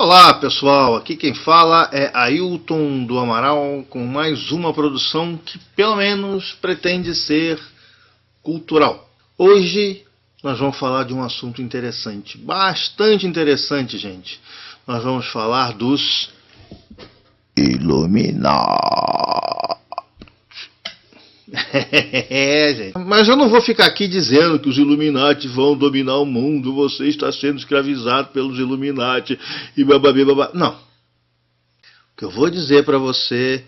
Olá pessoal, aqui quem fala é Ailton do Amaral com mais uma produção que pelo menos pretende ser cultural. Hoje nós vamos falar de um assunto interessante, bastante interessante, gente. Nós vamos falar dos Illuminati. Gente. Mas eu não vou ficar aqui dizendo que os Illuminati vão dominar o mundo, você está sendo escravizado pelos Illuminati e bababá. Não. O que eu vou dizer para você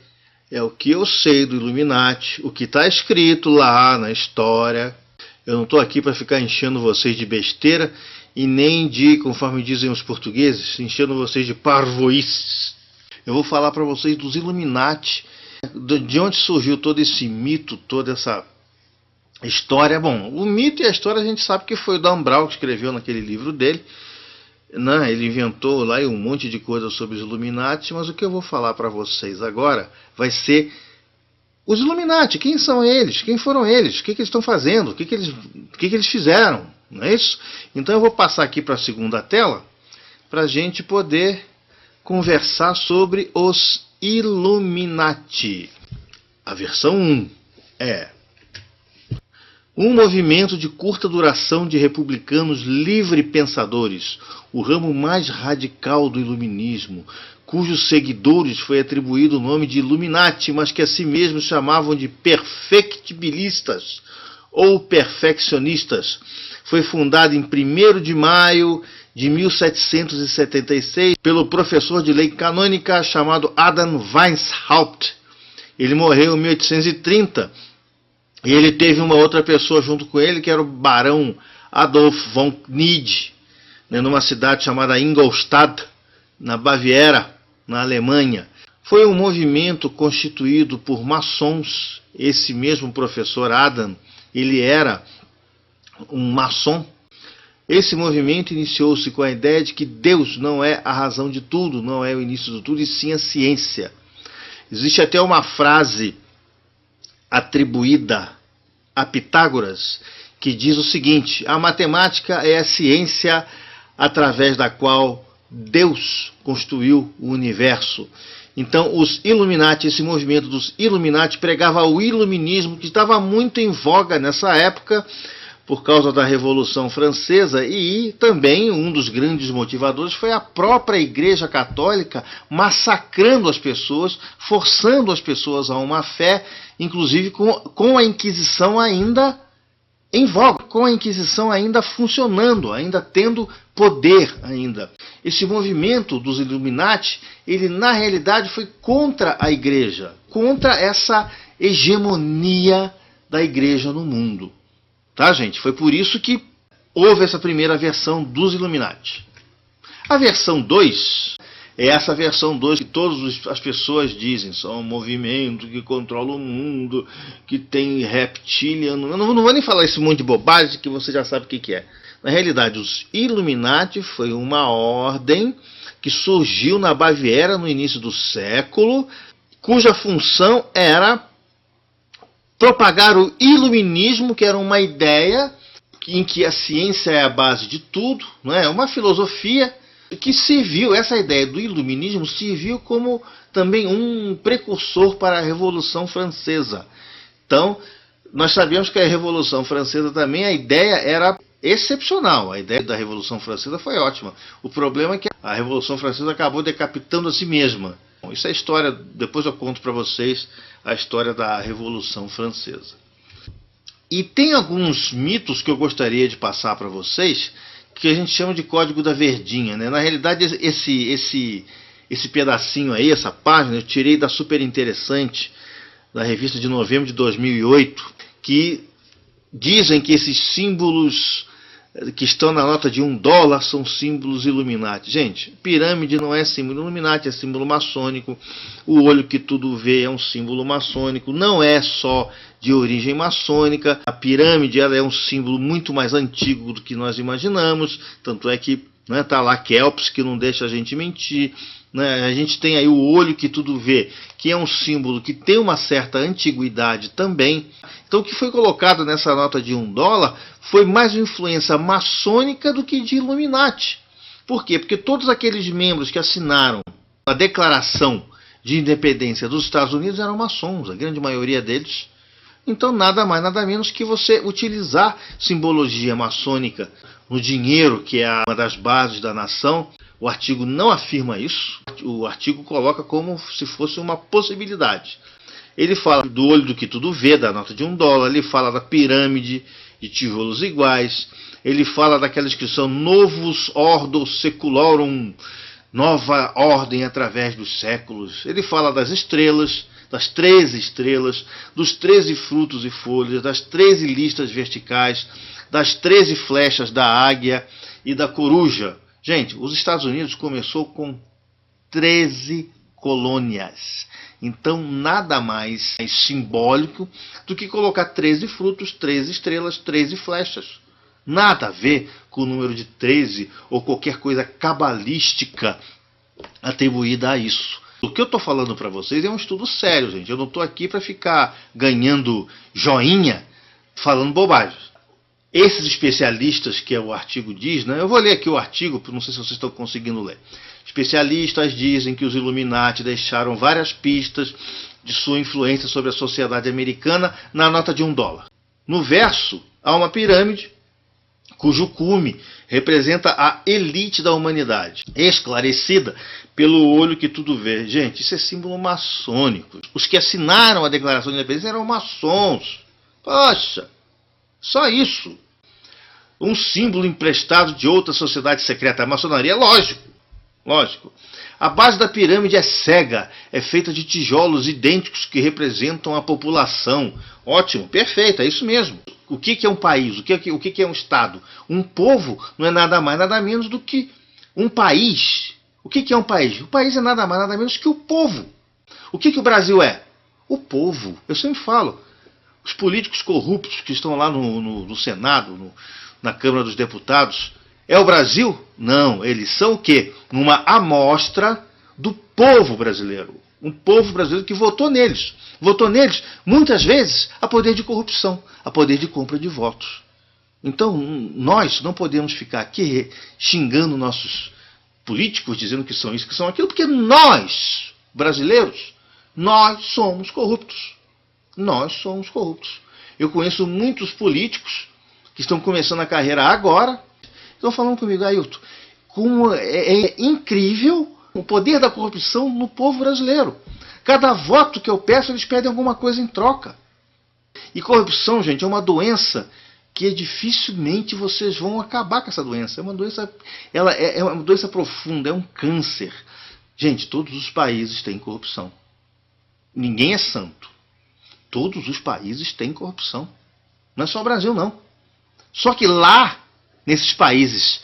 é o que eu sei do Illuminati, o que está escrito lá na história. Eu não estou aqui para ficar enchendo vocês de besteira e nem de, conforme dizem os portugueses, enchendo vocês de parvoíces. Eu vou falar para vocês dos Illuminati, de onde surgiu todo esse mito, toda essa história. Bom, o mito e a história a gente sabe que foi o Dan Brown que escreveu naquele livro dele, né? Ele inventou lá um monte de coisa sobre os Illuminati, mas o que eu vou falar para vocês agora vai ser os Illuminati. Quem são eles? Quem foram eles? O que eles estão fazendo? O que eles fizeram? Não é isso? Então eu vou passar aqui para a segunda tela para a gente poder conversar sobre os Illuminati. A versão 1 é um movimento de curta duração de republicanos livre-pensadores, o ramo mais radical do iluminismo, cujos seguidores foi atribuído o nome de Illuminati, mas que a si mesmos chamavam de perfectibilistas ou perfeccionistas. Foi fundado em 1º de maio de 1776 pelo professor de lei canônica chamado Adam Weishaupt. Ele morreu em 1830 e ele teve uma outra pessoa junto com ele, que era o barão Adolf von Knid, numa cidade chamada Ingolstadt, na Baviera, na Alemanha. Foi um movimento constituído por maçons. Esse mesmo professor Adam, ele era um maçom. Esse movimento iniciou-se com a ideia de que Deus não é a razão de tudo, não é o início de tudo, e sim a ciência. Existe até uma frase atribuída a Pitágoras que diz o seguinte: a matemática é a ciência através da qual Deus construiu o universo. Então, os Illuminati, esse movimento dos Illuminati, pregava o iluminismo, que estava muito em voga nessa época, por causa da Revolução Francesa, e também um dos grandes motivadores foi a própria Igreja Católica massacrando as pessoas, forçando as pessoas a uma fé, inclusive com a Inquisição ainda em voga, com a Inquisição ainda funcionando, ainda tendo poder ainda. Esse movimento dos Illuminati, ele na realidade foi contra a Igreja, contra essa hegemonia da Igreja no mundo. Tá, gente? Foi por isso que houve essa primeira versão dos Illuminati. A versão 2 é essa versão 2 que todas as pessoas dizem, são um movimento que controla o mundo, que tem reptiliano. Eu não vou nem falar esse monte de bobagem que você já sabe o que é. Na realidade, os Illuminati foi uma ordem que surgiu na Baviera no início do século, cuja função era propagar o iluminismo, que era uma ideia em que a ciência é a base de tudo, não é? Uma filosofia que serviu, essa ideia do iluminismo serviu como também um precursor para a Revolução Francesa. Então, nós sabemos que a Revolução Francesa também, a ideia era excepcional, a ideia da Revolução Francesa foi ótima. O problema é que a Revolução Francesa acabou decapitando a si mesma. Isso é história, depois eu conto para vocês a história da Revolução Francesa. E tem alguns mitos que eu gostaria de passar para vocês, que a gente chama de Código da Verdinha, né? Na realidade, esse pedacinho aí, essa página, eu tirei da Super Interessante, da revista de novembro de 2008, que dizem que esses símbolos que estão na nota de $1 são símbolos Illuminati. Gente, pirâmide não é símbolo Illuminati, é símbolo maçônico. O olho que tudo vê é um símbolo maçônico. Não é só de origem maçônica. A pirâmide ela é um símbolo muito mais antigo do que nós imaginamos. Tanto é que está lá Kelps, que não deixa a gente mentir. A gente tem aí o olho que tudo vê, que é um símbolo que tem uma certa antiguidade também. Então o que foi colocado nessa nota de $1 foi mais uma influência maçônica do que de Illuminati. Por quê? Porque todos aqueles membros que assinaram a Declaração de Independência dos Estados Unidos eram maçons, a grande maioria deles. Então nada mais, nada menos que você utilizar simbologia maçônica no dinheiro, que é uma das bases da nação. O artigo não afirma isso, o artigo coloca como se fosse uma possibilidade. Ele fala do olho do que tudo vê, da nota de $1, ele fala da pirâmide de tijolos iguais, ele fala daquela inscrição Novus Ordo Seculorum, nova ordem através dos séculos. Ele fala das estrelas, das 13 estrelas, dos 13 frutos e folhas, das 13 listas verticais, das 13 flechas da águia e da coruja. Gente, os Estados Unidos começou com 13 colônias. Então, nada mais simbólico do que colocar 13 frutos, 13 estrelas, 13 flechas. Nada a ver com o número de 13 ou qualquer coisa cabalística atribuída a isso. O que eu estou falando para vocês é um estudo sério, gente. Eu não estou aqui para ficar ganhando joinha falando bobagens. Esses especialistas, que o artigo diz, né? Eu vou ler aqui o artigo, não sei se vocês estão conseguindo ler. Especialistas dizem que os Illuminati deixaram várias pistas de sua influência sobre a sociedade americana na nota de $1. No verso, há uma pirâmide cujo cume representa a elite da humanidade, esclarecida pelo olho que tudo vê. Gente, isso é símbolo maçônico. Os que assinaram a Declaração de Independência eram maçons. Poxa, só isso. Um símbolo emprestado de outra sociedade secreta. A maçonaria, lógico. A base da pirâmide é cega, é feita de tijolos idênticos que representam a população. Ótimo, perfeito, é isso mesmo. O que é um país? O que é um Estado? Um povo não é nada mais, nada menos do que um país. O que é um país? O país é nada mais, nada menos que o povo. O que o Brasil é? O povo. Eu sempre falo. Os políticos corruptos que estão lá no Senado, na Câmara dos Deputados, é o Brasil? Não, eles são o quê? Uma amostra do povo brasileiro. Um povo brasileiro que votou neles. Votou neles, muitas vezes, a poder de corrupção, a poder de compra de votos. Então, nós não podemos ficar aqui xingando nossos políticos, dizendo que são isso, que são aquilo, porque nós, brasileiros, nós somos corruptos. Nós somos corruptos. Eu conheço muitos políticos que estão começando a carreira agora, estão falando comigo, Ailton, como é incrível o poder da corrupção no povo brasileiro. Cada voto que eu peço, eles pedem alguma coisa em troca. E corrupção, gente, é uma doença que dificilmente vocês vão acabar com essa doença. É uma doença, ela é uma doença profunda, é um câncer. Gente, todos os países têm corrupção. Ninguém é santo. Todos os países têm corrupção. Não é só o Brasil, não. Só que lá, nesses países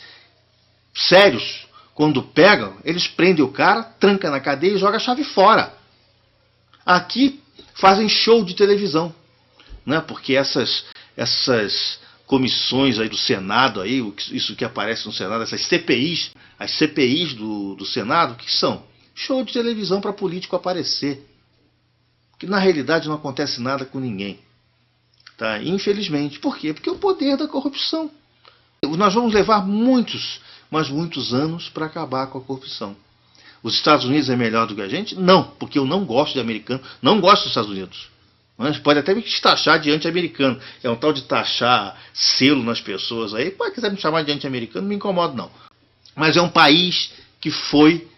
sérios, quando pegam, eles prendem o cara, trancam na cadeia e jogam a chave fora. Aqui fazem show de televisão, né? Porque essas comissões aí do Senado, aí, isso que aparece no Senado, essas CPIs, as CPIs do Senado, que são show de televisão para político aparecer. Que na realidade não acontece nada com ninguém. Tá? Infelizmente. Por quê? Porque é o poder da corrupção. Nós vamos levar muitos anos para acabar com a corrupção. Os Estados Unidos é melhor do que a gente? Não, porque eu não gosto de americano, não gosto dos Estados Unidos. Mas pode até me taxar de anti-americano. É um tal de taxar selo nas pessoas aí. Pode quiser me chamar de anti-americano, não me incomoda não. Mas é um país que foi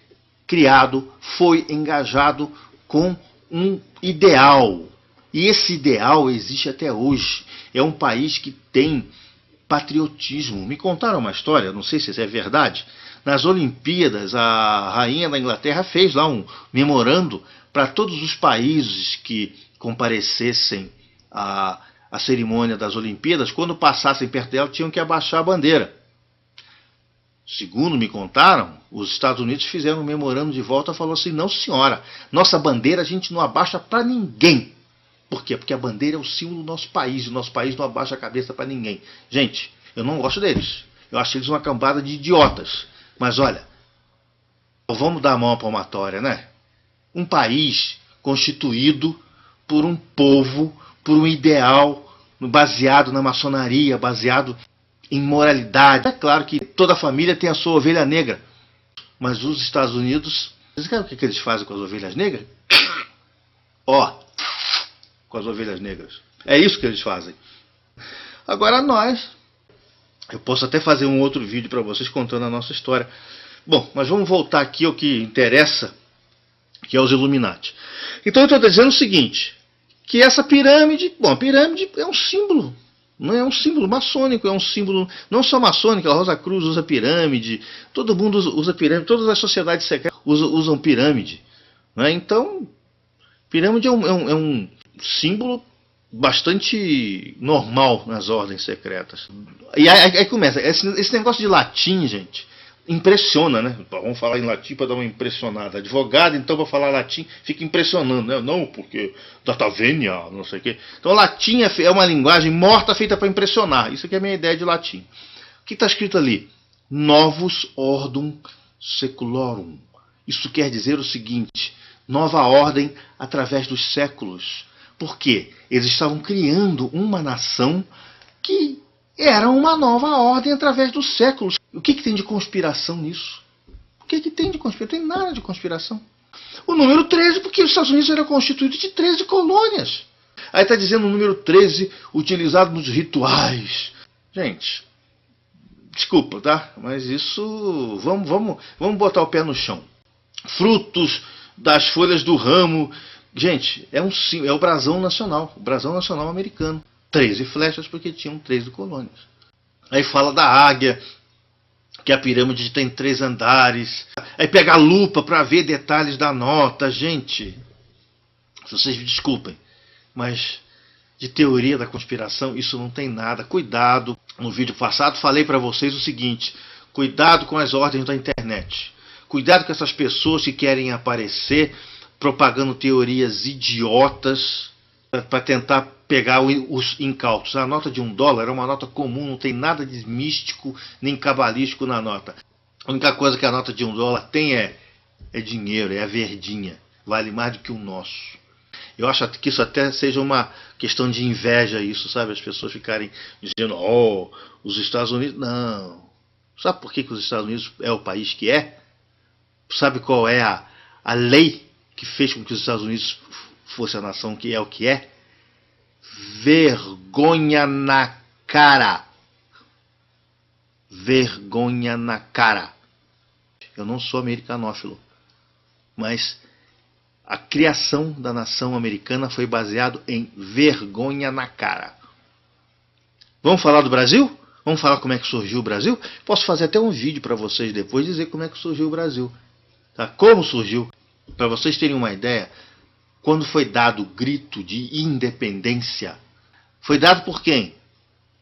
criado, foi engajado com um ideal. E esse ideal existe até hoje. É um país que tem patriotismo. Me contaram uma história, não sei se isso é verdade. Nas Olimpíadas, a rainha da Inglaterra fez lá um memorando para todos os países que comparecessem à cerimônia das Olimpíadas. Quando passassem perto dela, tinham que abaixar a bandeira. Segundo me contaram, os Estados Unidos fizeram um memorando de volta e falou assim, não senhora, nossa bandeira a gente não abaixa para ninguém. Por quê? Porque a bandeira é o símbolo do nosso país, e o nosso país não abaixa a cabeça para ninguém. Gente, eu não gosto deles. Eu acho eles uma cambada de idiotas. Mas olha, vamos dar a mão à palmatória, né? Um país constituído por um povo, por um ideal, baseado na maçonaria, baseado em moralidade. É claro que toda família tem a sua ovelha negra, mas os Estados Unidos, você sabe o que eles fazem com as ovelhas negras? Ó, com as ovelhas negras. É isso que eles fazem. Agora nós, eu posso até fazer um outro vídeo para vocês contando a nossa história. Bom, mas vamos voltar aqui ao que interessa, que é os Illuminati. Então eu estou dizendo o seguinte, que essa pirâmide, bom, a pirâmide é um símbolo, não é um símbolo maçônico, é um símbolo não só maçônico, a Rosa Cruz usa pirâmide, todo mundo usa pirâmide, todas as sociedades secretas usam pirâmide. Né? Então, pirâmide é um símbolo bastante normal nas ordens secretas. E aí começa, esse negócio de latim, gente, impressiona, né? Vamos falar em latim para dar uma impressionada. Advogado, então, para falar latim, fica impressionando, né? Não, porque data venia, não sei o quê. Então, latim é uma linguagem morta feita para impressionar. Isso aqui é a minha ideia de latim. O que está escrito ali? Novus ordum seculorum. Isso quer dizer o seguinte, nova ordem através dos séculos. Por quê? Eles estavam criando uma nação que era uma nova ordem através dos séculos. O que tem de conspiração nisso? O que tem de conspiração? Não tem nada de conspiração. O número 13, porque os Estados Unidos era constituído de 13 colônias. Aí está dizendo o número 13 utilizado nos rituais. Gente, desculpa, tá? Mas isso... Vamos botar o pé no chão. Frutos das folhas do ramo. Gente, é o brasão nacional. O brasão nacional americano. 13 flechas porque tinham 13 colônias. Aí fala da águia, que a pirâmide tem 3 andares. Aí pega a lupa para ver detalhes da nota. Gente, vocês me desculpem, mas de teoria da conspiração isso não tem nada. Cuidado. No vídeo passado falei para vocês o seguinte, cuidado com as ordens da internet. Cuidado com essas pessoas que querem aparecer propagando teorias idiotas para tentar pegar os incautos. A nota de $1 é uma nota comum, não tem nada de místico nem cabalístico na nota. A única coisa que a nota de $1 tem é dinheiro, é a verdinha. Vale mais do que o nosso. Eu acho que isso até seja uma questão de inveja, isso, sabe? As pessoas ficarem dizendo, os Estados Unidos... Não. Sabe por que os Estados Unidos é o país que é? Sabe qual é a lei que fez com que os Estados Unidos fosse a nação que é o que é? Vergonha na cara. Vergonha na cara. Eu não sou americanófilo, mas a criação da nação americana foi baseado em vergonha na cara. Vamos falar do Brasil? Vamos falar como é que surgiu o Brasil? Posso fazer até um vídeo para vocês depois dizer como é que surgiu o Brasil. Tá? Como surgiu? Para vocês terem uma ideia, quando foi dado o grito de independência, foi dado por quem?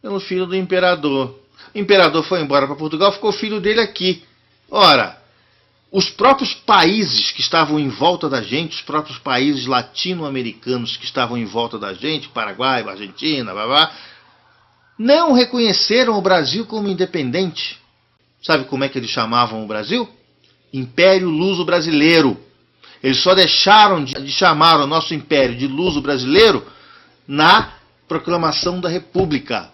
Pelo filho do imperador. O imperador foi embora para Portugal, ficou o filho dele aqui. Ora, os próprios países que estavam em volta da gente, os próprios países latino-americanos que estavam em volta da gente, Paraguai, Argentina, não reconheceram o Brasil como independente. Sabe como é que eles chamavam o Brasil? Império Luso-Brasileiro. Eles só deixaram de chamar o nosso império de luso-brasileiro na proclamação da República.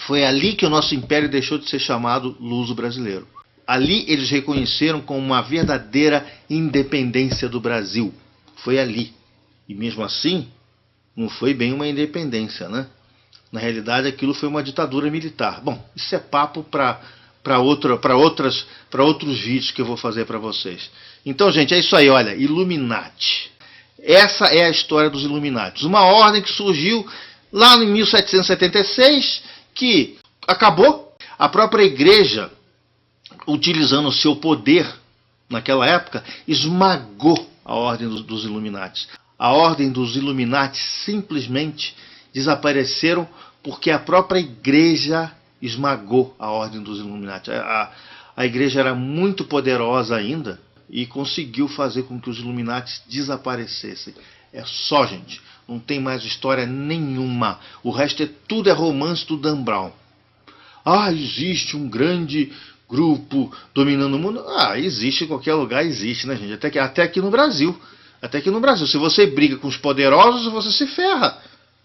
Foi ali que o nosso império deixou de ser chamado luso-brasileiro. Ali eles reconheceram como uma verdadeira independência do Brasil. Foi ali. E mesmo assim, não foi bem uma independência, né? Na realidade, aquilo foi uma ditadura militar. Bom, isso é papo para outros vídeos que eu vou fazer para vocês. Então, gente, é isso aí, olha, Illuminati. Essa é a história dos Illuminati. Uma ordem que surgiu lá em 1776, que acabou. A própria igreja, utilizando o seu poder naquela época, esmagou a ordem dos Illuminati. A ordem dos Illuminati simplesmente desapareceram porque a própria igreja esmagou a ordem dos Illuminati. A igreja era muito poderosa ainda e conseguiu fazer com que os Illuminati desaparecessem. É só, gente. Não tem mais história nenhuma. O resto tudo é romance do Dan Brown. Existe um grande grupo dominando o mundo. Existe em qualquer lugar, existe, né, gente? Até aqui no Brasil. Até aqui no Brasil. Se você briga com os poderosos, você se ferra.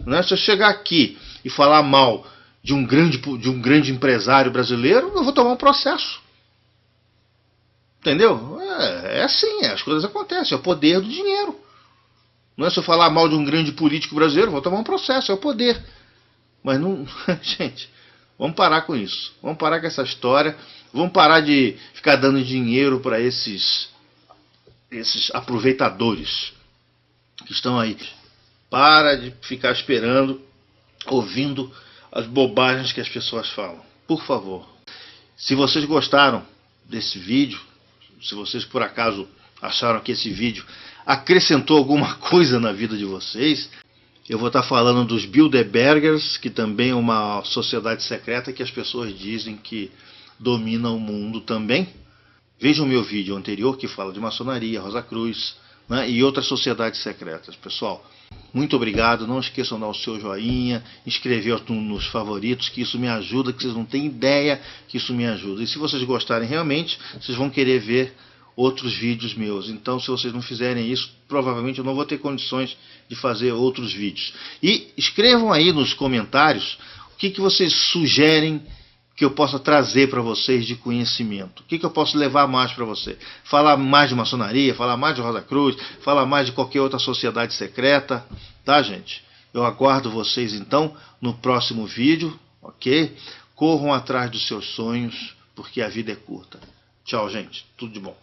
Né? Se eu chegar aqui e falar mal de um grande empresário brasileiro, eu vou tomar um processo. Entendeu? É assim, as coisas acontecem, é o poder do dinheiro. Não é se eu falar mal de um grande político brasileiro, eu vou tomar um processo, é o poder. Mas não. Gente, vamos parar com isso. Vamos parar com essa história. Vamos parar de ficar dando dinheiro para esses aproveitadores que estão aí. Para de ficar esperando, ouvindo as bobagens que as pessoas falam. Por favor. Se vocês gostaram desse vídeo, se vocês por acaso acharam que esse vídeo acrescentou alguma coisa na vida de vocês, eu vou estar falando dos Bilderbergers, que também é uma sociedade secreta que as pessoas dizem que domina o mundo também. Vejam o meu vídeo anterior que fala de maçonaria, Rosa Cruz, né, e outras sociedades secretas. Pessoal, muito obrigado. Não esqueçam de dar o seu joinha, inscrever nos favoritos, que isso me ajuda, que vocês não têm ideia que isso me ajuda. E se vocês gostarem realmente, vocês vão querer ver outros vídeos meus. Então, se vocês não fizerem isso, provavelmente eu não vou ter condições de fazer outros vídeos. E escrevam aí nos comentários o que vocês sugerem que eu possa trazer para vocês de conhecimento. O que eu posso levar mais para você? Falar mais de maçonaria, falar mais de Rosa Cruz, falar mais de qualquer outra sociedade secreta. Tá, gente? Eu aguardo vocês, então, no próximo vídeo, ok? Corram atrás dos seus sonhos, porque a vida é curta. Tchau, gente. Tudo de bom.